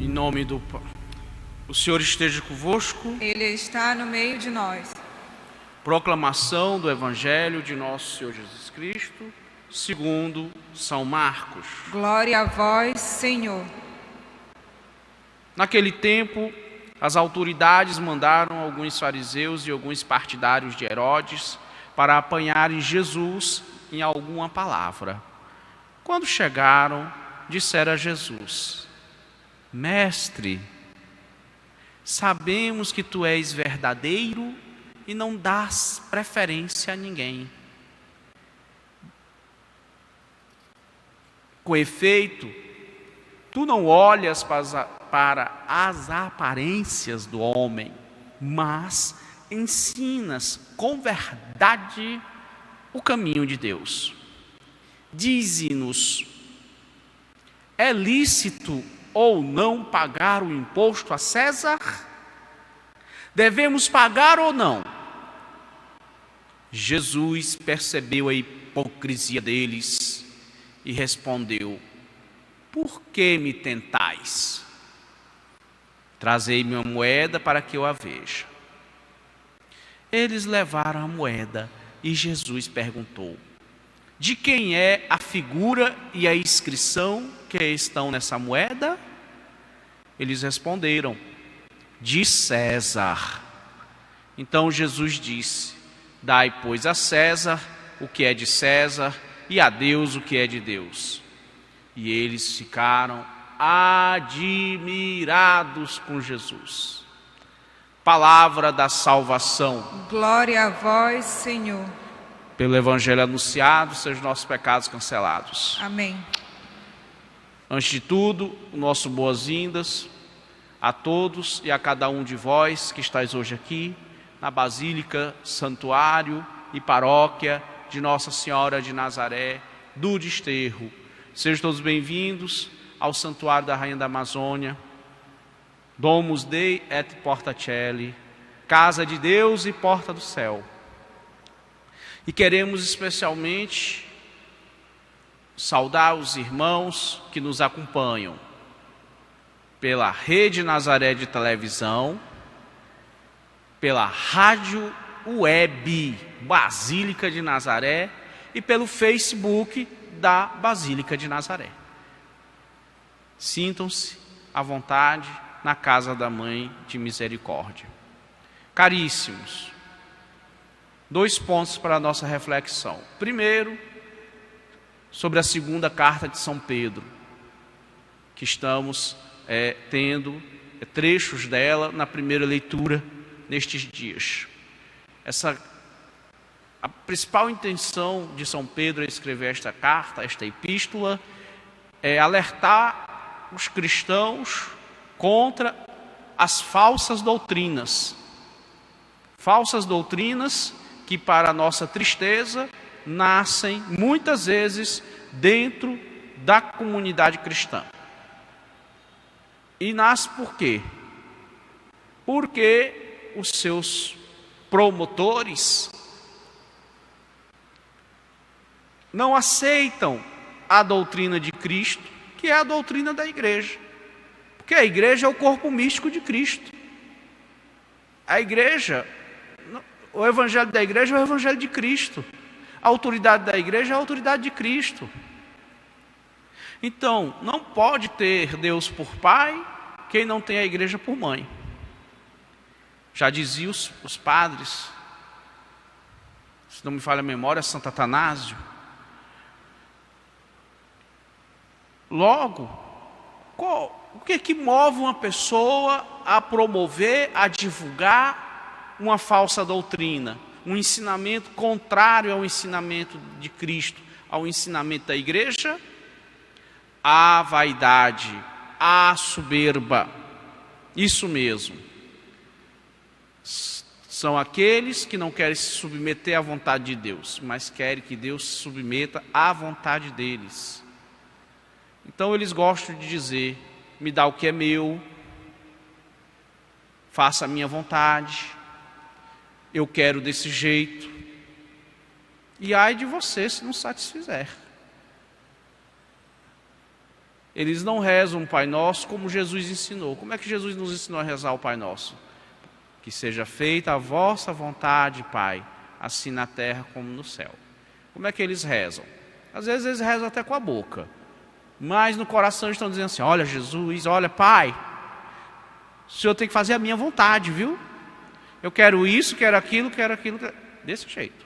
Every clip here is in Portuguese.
Em nome do Pai. O Senhor esteja convosco. Ele está no meio de nós. Proclamação do Evangelho de nosso Senhor Jesus Cristo, segundo São Marcos. Glória a vós, Senhor. Naquele tempo, as autoridades mandaram alguns fariseus e alguns partidários de Herodes para apanharem Jesus em alguma palavra. Quando chegaram, disseram a Jesus: Mestre, sabemos que tu és verdadeiro e não dás preferência a ninguém. Com efeito, tu não olhas para as aparências do homem, mas ensinas com verdade o caminho de Deus. Dize-nos: é lícito ou não pagar o imposto a César? Devemos pagar ou não? Jesus percebeu a hipocrisia deles e respondeu: por que me tentais? Trazei-me uma moeda para que eu a veja. Eles levaram a moeda e Jesus perguntou: de quem é a figura e a inscrição que estão nessa moeda? Eles responderam: de César. Então Jesus disse: dai, pois, a César o que é de César e a Deus o que é de Deus. E eles ficaram admirados com Jesus. Palavra da salvação. Glória a vós, Senhor. Pelo Evangelho anunciado, sejam nossos pecados cancelados. Amém. Antes de tudo, o nosso boas-vindas a todos e a cada um de vós que estáis hoje aqui na Basílica, Santuário e Paróquia de Nossa Senhora de Nazaré do Desterro. Sejam todos bem-vindos ao Santuário da Rainha da Amazônia, Domus Dei et Porta Coeli, Casa de Deus e Porta do Céu. E queremos especialmente saudar os irmãos que nos acompanham pela Rede Nazaré de televisão, pela Rádio Web Basílica de Nazaré e pelo Facebook da Basílica de Nazaré. Sintam-se à vontade na casa da Mãe de Misericórdia. Caríssimos, 2 pontos para a nossa reflexão. Primeiro, sobre a segunda carta de São Pedro, que estamos tendo trechos dela na primeira leitura nestes dias. A principal intenção de São Pedro em escrever esta carta, esta epístola, é alertar os cristãos contra as falsas doutrinas. Falsas doutrinas que, para a nossa tristeza, nascem muitas vezes dentro da comunidade cristã. E nasce por quê? Porque os seus promotores não aceitam a doutrina de Cristo, que é a doutrina da igreja. Porque a igreja é o corpo místico de Cristo. A igreja, o evangelho da igreja é o evangelho de Cristo. A autoridade da igreja é a autoridade de Cristo. Então, não pode ter Deus por pai quem não tem a igreja por mãe. Já diziam os padres, se não me falha a memória, Santo Atanásio. Logo, o que é que move uma pessoa a promover, a divulgar uma falsa doutrina? Um ensinamento contrário ao ensinamento de Cristo, ao ensinamento da igreja? A vaidade, a soberba. Isso mesmo. São aqueles que não querem se submeter à vontade de Deus, mas querem que Deus se submeta à vontade deles. Então eles gostam de dizer: me dá o que é meu, faça a minha vontade, eu quero desse jeito. E ai de você se não satisfizer. Eles não rezam o Pai Nosso como Jesus ensinou. Como é que Jesus nos ensinou a rezar o Pai Nosso? Que seja feita a vossa vontade, Pai, assim na terra como no céu. Como é que eles rezam? Às vezes eles rezam até com a boca, mas no coração estão dizendo assim: olha Jesus, olha Pai, o Senhor tem que fazer a minha vontade, viu? Eu quero isso, quero aquilo, desse jeito.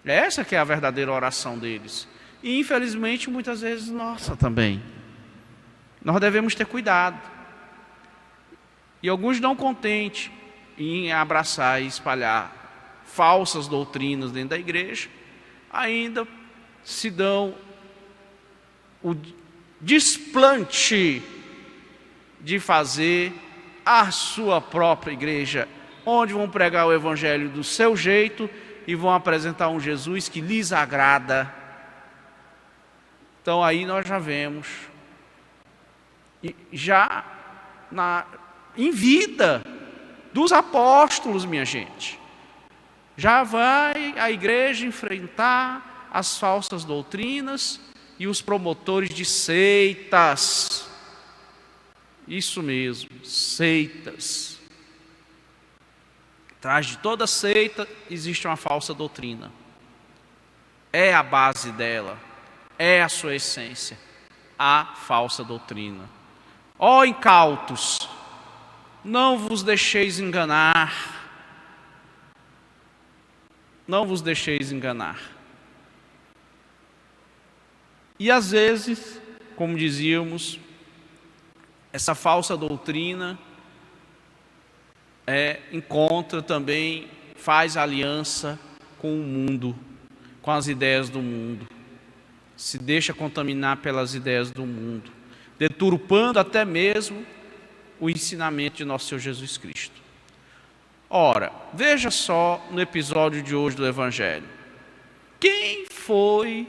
Essa que é a verdadeira oração deles. E infelizmente muitas vezes nossa também. Nós devemos ter cuidado. E alguns não contentes em abraçar e espalhar falsas doutrinas dentro da igreja, ainda se dão o desplante de fazer a sua própria igreja, onde vão pregar o evangelho do seu jeito e vão apresentar um Jesus que lhes agrada. Então aí nós já vemos, já em vida dos apóstolos, minha gente, já vai a igreja enfrentar as falsas doutrinas e os promotores de seitas. Isso mesmo, seitas. Atrás de toda seita existe uma falsa doutrina. É a base dela, é a sua essência, a falsa doutrina. Ó incautos, não vos deixeis enganar. Não vos deixeis enganar. E às vezes, como dizíamos, essa falsa doutrina encontra também, faz aliança com o mundo, com as ideias do mundo. Se deixa contaminar pelas ideias do mundo, deturpando até mesmo o ensinamento de nosso Senhor Jesus Cristo. Ora, veja só no episódio de hoje do Evangelho. Quem foi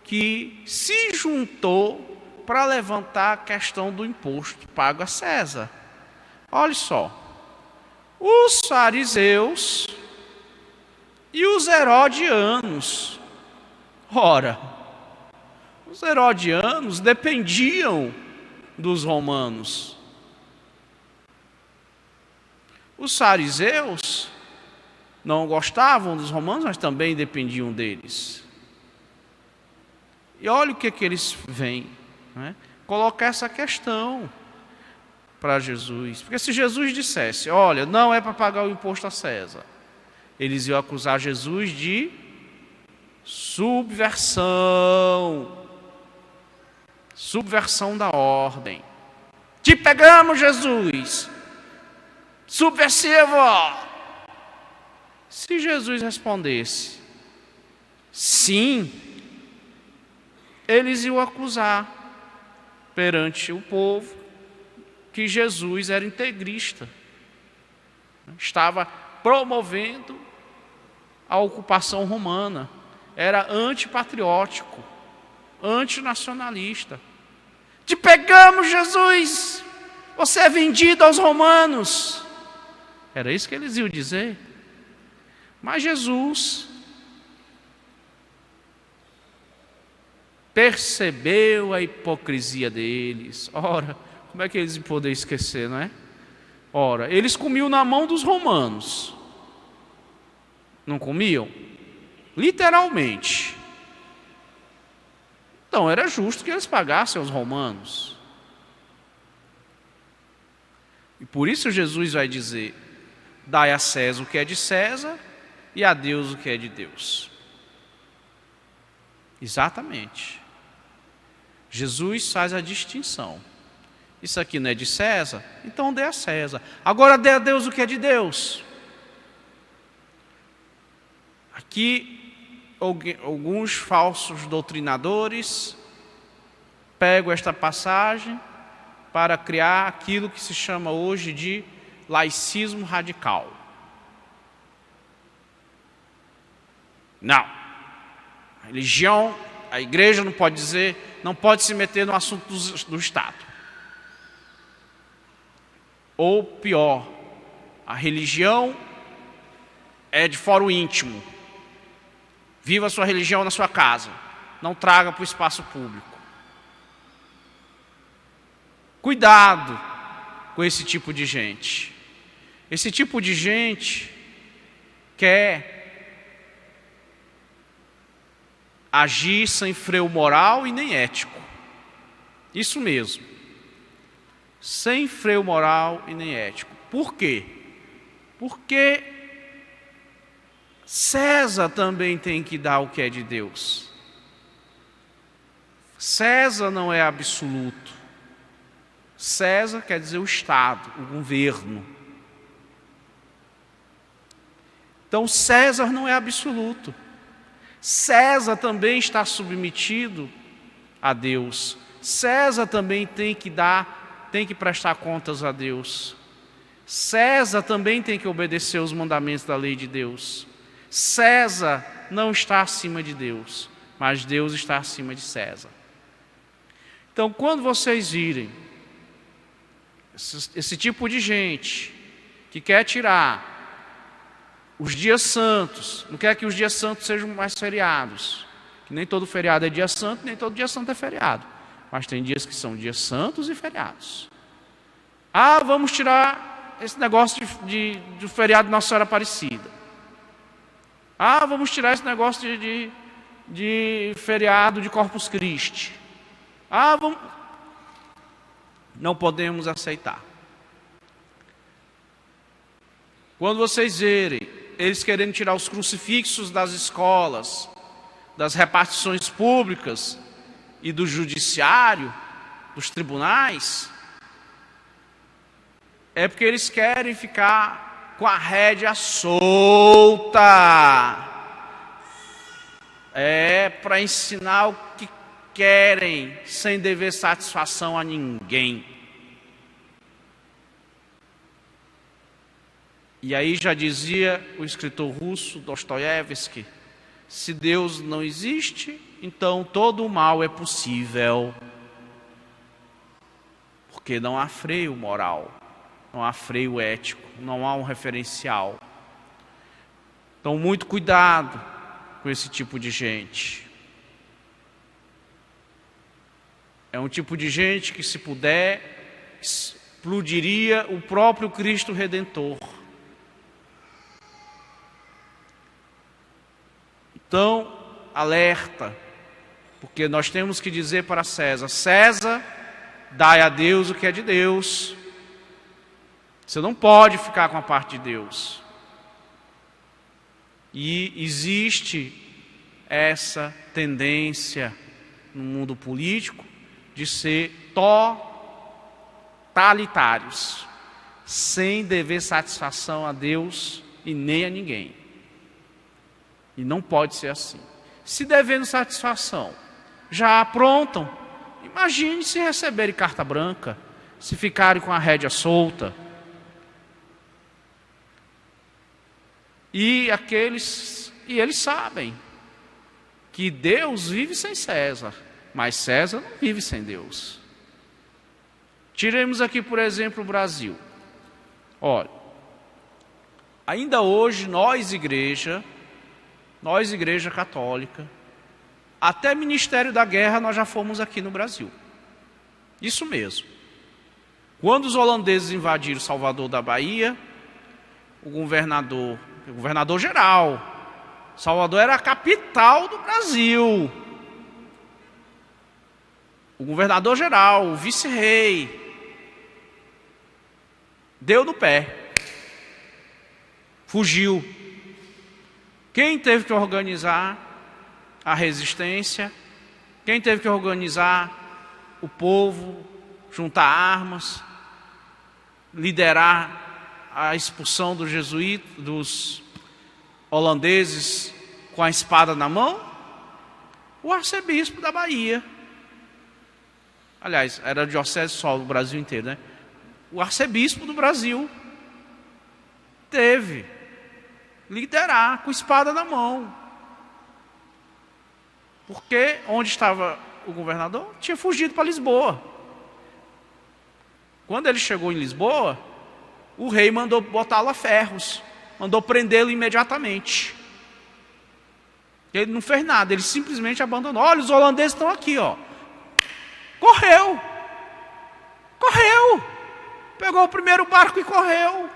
que se juntou para levantar a questão do imposto pago a César? Olha só. Os fariseus e os herodianos. Ora, os herodianos dependiam dos romanos. Os fariseus não gostavam dos romanos, mas também dependiam deles. E olha o que eles veem, né? Colocar essa questão para Jesus. Porque se Jesus dissesse, olha, não é para pagar o imposto a César, eles iam acusar Jesus de subversão. Subversão da ordem. Te pegamos, Jesus! Subversivo! Se Jesus respondesse sim, eles iam acusar perante o povo que Jesus era integrista, estava promovendo a ocupação romana, era antipatriótico, antinacionalista. Te pegamos, Jesus! Você é vendido aos romanos. Era isso que eles iam dizer. Mas Jesus percebeu a hipocrisia deles. Ora, como é que eles podem esquecer, não é? Ora, eles comiam na mão dos romanos. Não comiam? Literalmente. Então era justo que eles pagassem aos romanos. E por isso Jesus vai dizer: dai a César o que é de César e a Deus o que é de Deus. Exatamente. Jesus faz a distinção. Isso aqui não é de César, então dê a César. Agora dê a Deus o que é de Deus. Aqui alguns falsos doutrinadores pegam esta passagem para criar aquilo que se chama hoje de laicismo radical. Não. A religião, a igreja não pode dizer, não pode se meter no assunto do Estado. Ou pior, a religião é de fórum íntimo. Viva a sua religião na sua casa. Não traga para o espaço público. Cuidado com esse tipo de gente. Esse tipo de gente quer agir sem freio moral e nem ético. Isso mesmo. Sem freio moral e nem ético. Por quê? Porque César também tem que dar o que é de Deus. César não é absoluto. César quer dizer o Estado, o governo. Então César não é absoluto. César também está submetido a Deus. César também tem que prestar contas a Deus. César também tem que obedecer os mandamentos da lei de Deus. César não está acima de Deus, mas Deus está acima de César. Então, quando vocês virem esse tipo de gente que quer tirar os dias santos, não quer que os dias santos sejam mais feriados, que nem todo feriado é dia santo, nem todo dia santo é feriado, mas tem dias que são dias santos e feriados. Vamos tirar esse negócio de feriado de Nossa Senhora Aparecida. Vamos tirar esse negócio de feriado de Corpus Christi. Não podemos aceitar. Quando vocês verem eles querendo tirar os crucifixos das escolas, das repartições públicas e do judiciário, dos tribunais, é porque eles querem ficar com a rédea solta. É para ensinar o que querem, sem dever satisfação a ninguém. E aí já dizia o escritor russo Dostoiévski: se Deus não existe, então todo o mal é possível. Porque não há freio moral, não há freio ético, não há um referencial. Então, muito cuidado com esse tipo de gente. É um tipo de gente que, se puder, explodiria o próprio Cristo Redentor. Então, alerta, porque nós temos que dizer para César: César, dai a Deus o que é de Deus. Você não pode ficar com a parte de Deus. E existe essa tendência no mundo político de ser totalitários, sem dever satisfação a Deus e nem a ninguém. E não pode ser assim. Se devendo satisfação, já aprontam. Imagine se receberem carta branca, se ficarem com a rédea solta. E eles sabem que Deus vive sem César, mas César não vive sem Deus. Tiremos aqui, por exemplo, o Brasil. Olha, ainda hoje nós igreja católica, até Ministério da Guerra nós já fomos aqui no Brasil. Isso mesmo. Quando os holandeses invadiram Salvador da Bahia, o governador geral, Salvador era a capital do Brasil. O governador geral, o vice-rei, deu no pé, fugiu. Quem teve que organizar a resistência? Quem teve que organizar o povo, juntar armas, liderar a expulsão dos jesuítas, dos holandeses com a espada na mão? O arcebispo da Bahia. Aliás, era a diocese só do Brasil inteiro, né? O arcebispo do Brasil teve liderar com espada na mão. Porque onde estava o governador? Tinha fugido para Lisboa. Quando ele chegou em Lisboa, o rei mandou botá-lo a ferros, mandou prendê-lo imediatamente. Ele não fez nada, ele simplesmente abandonou. Olha, os holandeses estão aqui, ó. Correu correu. Pegou o primeiro barco e correu.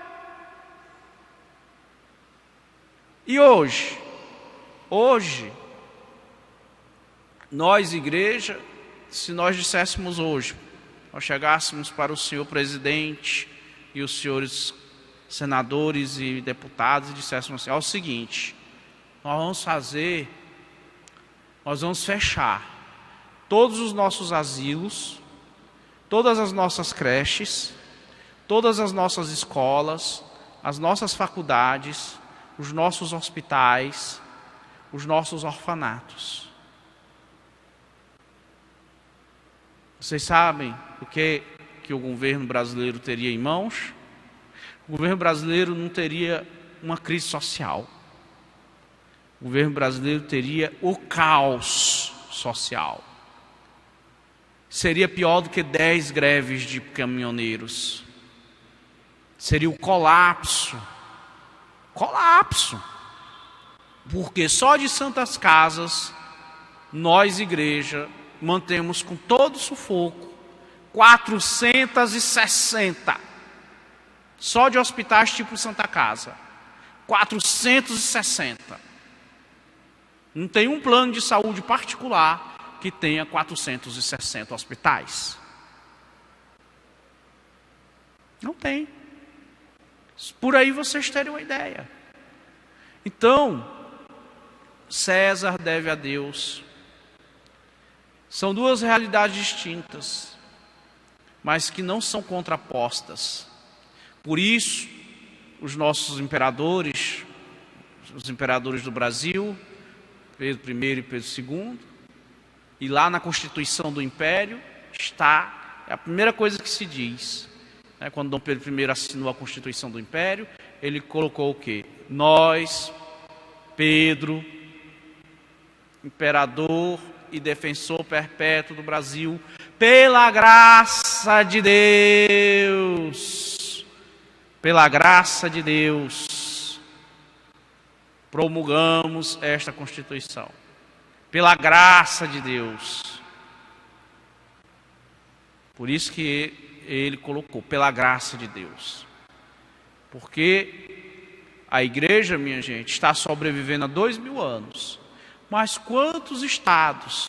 E hoje, nós, igreja, se nós disséssemos hoje, nós chegássemos para o senhor presidente e os senhores senadores e deputados e disséssemos assim: é o seguinte, nós vamos fechar todos os nossos asilos, todas as nossas creches, todas as nossas escolas, as nossas faculdades, os nossos hospitais, os nossos orfanatos. Vocês sabem o que o governo brasileiro teria em mãos? O governo brasileiro não teria uma crise social. O governo brasileiro teria o caos social. Seria pior do que 10 greves de caminhoneiros. Seria o colapso. Colapso. Porque só de Santas Casas, nós, igreja, mantemos com todo sufoco 460. Só de hospitais tipo Santa Casa. 460. Não tem um plano de saúde particular que tenha 460 hospitais. Não tem. Por aí vocês terem uma ideia. Então, César deve a Deus. São duas realidades distintas, mas que não são contrapostas. Por isso, os nossos imperadores, os imperadores do Brasil, Pedro I e Pedro II, e lá na Constituição do Império está, é a primeira coisa que se diz, né, quando Dom Pedro I assinou a Constituição do Império, ele colocou o quê? Nós, Pedro, imperador e defensor perpétuo do Brasil, pela graça de Deus, promulgamos esta Constituição. Pela graça de Deus. Por isso que ele colocou, pela graça de Deus. Porque a igreja, minha gente, está sobrevivendo há 2000 anos. Mas quantos estados,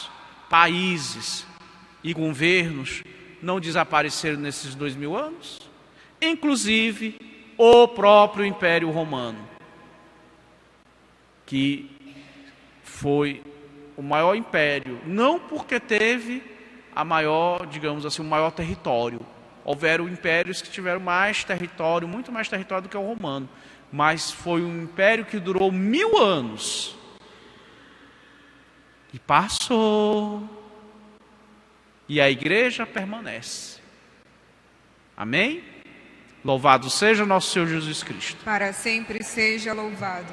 países e governos não desapareceram nesses 2000 anos? Inclusive o próprio Império Romano, que foi o maior império, não porque teve a maior, digamos assim, o maior território. Houveram impérios que tiveram mais território, muito mais território do que o romano, mas foi um império que durou 1000 anos. E passou. E a igreja permanece. Amém? Louvado seja nosso Senhor Jesus Cristo. Para sempre seja louvado.